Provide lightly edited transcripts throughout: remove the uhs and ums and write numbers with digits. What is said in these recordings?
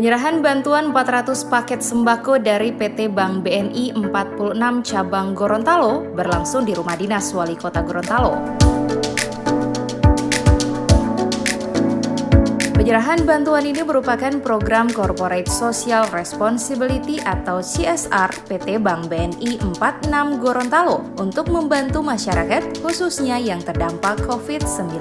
Penyerahan bantuan 400 paket sembako dari PT Bank BNI 46 Cabang Gorontalo berlangsung di Rumah Dinas Wali Kota Gorontalo. Penyerahan bantuan ini merupakan program Corporate Social Responsibility atau CSR PT Bank BNI 46 Gorontalo untuk membantu masyarakat khususnya yang terdampak COVID-19.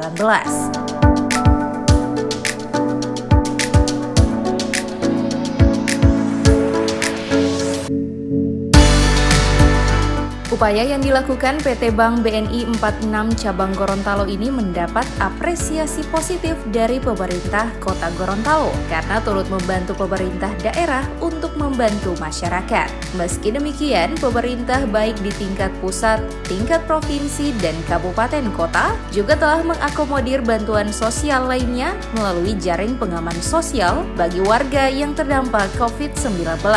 Upaya yang dilakukan PT Bank BNI 46 Cabang Gorontalo ini mendapat apresiasi positif dari pemerintah Kota Gorontalo karena turut membantu pemerintah daerah untuk membantu masyarakat. Meski demikian, pemerintah baik di tingkat pusat, tingkat provinsi, dan kabupaten kota juga telah mengakomodir bantuan sosial lainnya melalui jaring pengaman sosial bagi warga yang terdampak COVID-19.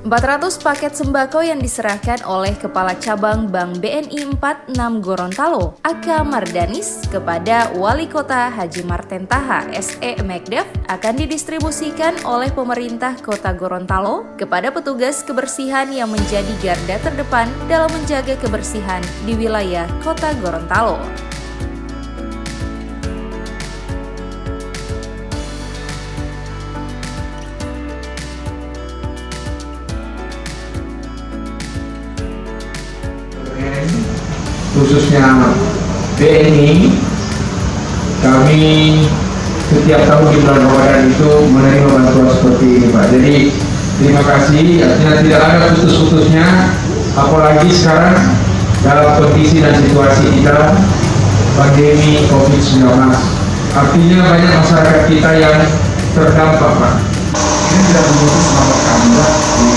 400 paket sembako yang diserahkan oleh Kepala Cabang Bank BNI 46 Gorontalo, Aka Mardanis, kepada Wali Kota Haji Marten Taha SE Mekdev akan didistribusikan oleh pemerintah Kota Gorontalo kepada petugas kebersihan yang menjadi garda terdepan dalam menjaga kebersihan di wilayah Kota Gorontalo. Khususnya BNI, kami setiap tahun di bulan Ramadan itu menerima bantuan seperti ini, Pak. Jadi terima kasih, artinya tidak ada putus-putusnya, apalagi sekarang dalam kondisi dan situasi kita pandemi COVID-19. Artinya banyak masyarakat kita yang terdampak, Pak. Ini tidak memutus semangat kami, Pak, di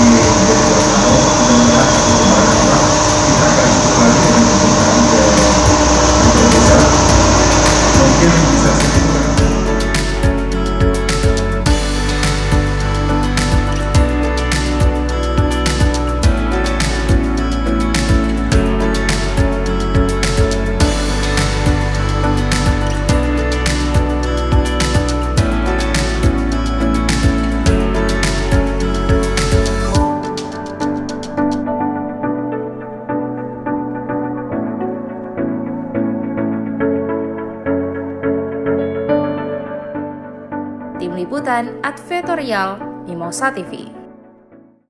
Tim Liputan Advertorial Mimosa TV.